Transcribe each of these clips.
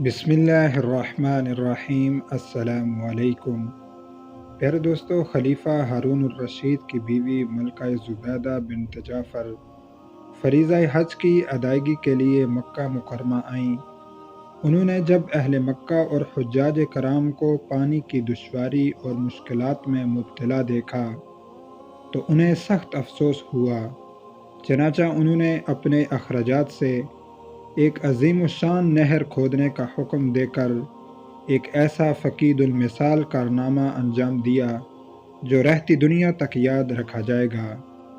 بسم اللہ الرحمن الرحیم۔ السلام علیکم۔ پیارے دوستو، خلیفہ ہارون الرشید کی بیوی ملکہ زبیدہ بنت جعفر فریضہ حج کی ادائیگی کے لیے مکہ مکرمہ آئیں۔ انہوں نے جب اہل مکہ اور حجاج کرام کو پانی کی دشواری اور مشکلات میں مبتلا دیکھا تو انہیں سخت افسوس ہوا، چنانچہ انہوں نے اپنے اخراجات سے ایک عظیم الشان نہر کھودنے کا حکم دے کر ایک ایسا فقید المثال کارنامہ انجام دیا جو رہتی دنیا تک یاد رکھا جائے گا۔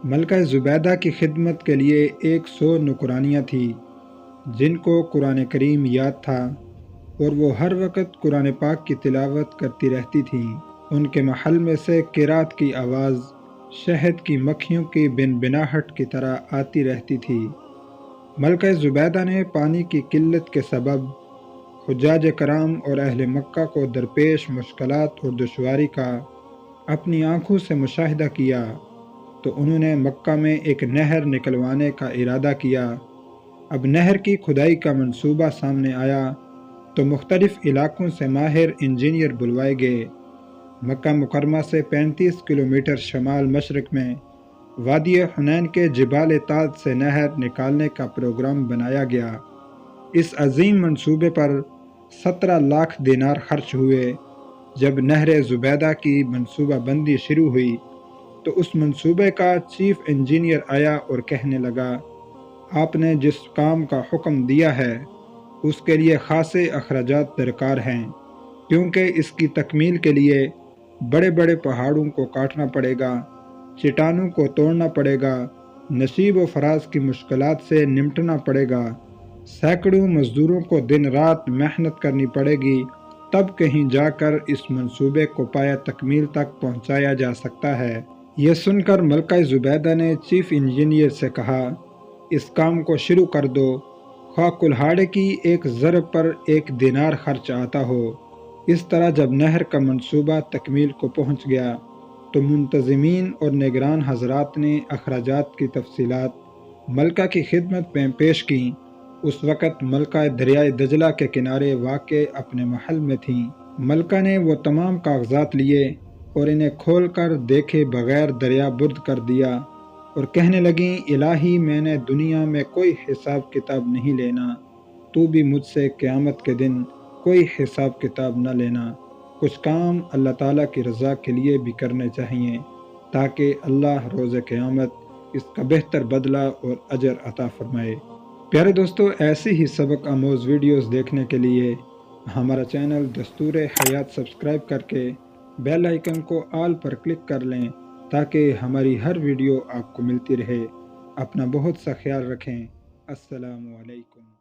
ملکہ زبیدہ کی خدمت کے لیے 100 نوکرانیاں تھیں جن کو قرآن کریم یاد تھا اور وہ ہر وقت قرآن پاک کی تلاوت کرتی رہتی تھیں۔ ان کے محل میں سے قرات کی آواز شہد کی مکھیوں کی بنبناہٹ کی طرح آتی رہتی تھی۔ ملکہ زبیدہ نے پانی کی قلت کے سبب حجاج کرام اور اہل مکہ کو درپیش مشکلات اور دشواری کا اپنی آنکھوں سے مشاہدہ کیا تو انہوں نے مکہ میں ایک نہر نکلوانے کا ارادہ کیا۔ اب نہر کی کھدائی کا منصوبہ سامنے آیا تو مختلف علاقوں سے ماہر انجینئر بلوائے گئے۔ مکہ مکرمہ سے 35 کلومیٹر شمال مشرق میں وادی حنین کے جبال تاج سے نہر نکالنے کا پروگرام بنایا گیا۔ اس عظیم منصوبے پر 17 لاکھ دینار خرچ ہوئے۔ جب نہر زبیدہ کی منصوبہ بندی شروع ہوئی تو اس منصوبے کا چیف انجینئر آیا اور کہنے لگا، آپ نے جس کام کا حکم دیا ہے اس کے لیے خاصے اخراجات درکار ہیں، کیونکہ اس کی تکمیل کے لیے بڑے بڑے پہاڑوں کو کاٹنا پڑے گا، چٹانوں کو توڑنا پڑے گا، نشیب و فراز کی مشکلات سے نمٹنا پڑے گا، سینکڑوں مزدوروں کو دن رات محنت کرنی پڑے گی، تب کہیں جا کر اس منصوبے کو پایہ تکمیل تک پہنچایا جا سکتا ہے۔ یہ سن کر ملکہ زبیدہ نے چیف انجینئر سے کہا، اس کام کو شروع کر دو، خواہ کلہاڑے کی ایک ضرب پر 1 دینار خرچ آتا ہو۔ اس طرح جب نہر کا منصوبہ تکمیل کو پہنچ گیا تو منتظمین اور نگران حضرات نے اخراجات کی تفصیلات ملکہ کی خدمت میں پیش کیں۔ اس وقت ملکہ دریائے دجلہ کے کنارے واقع اپنے محل میں تھیں۔ ملکہ نے وہ تمام کاغذات لیے اور انہیں کھول کر دیکھے بغیر دریا برد کر دیا اور کہنے لگیں، الہی، میں نے دنیا میں کوئی حساب کتاب نہیں لینا، تو بھی مجھ سے قیامت کے دن کوئی حساب کتاب نہ لینا۔ کچھ کام اللہ تعالیٰ کی رضا کے لیے بھی کرنے چاہیے تاکہ اللہ روز قیامت اس کا بہتر بدلہ اور اجر عطا فرمائے۔ پیارے دوستو، ایسی ہی سبق آموز ویڈیوز دیکھنے کے لیے ہمارا چینل دستور حیات سبسکرائب کر کے بیل آئیکن کو آل پر کلک کر لیں تاکہ ہماری ہر ویڈیو آپ کو ملتی رہے۔ اپنا بہت سا خیال رکھیں۔ السلام علیکم۔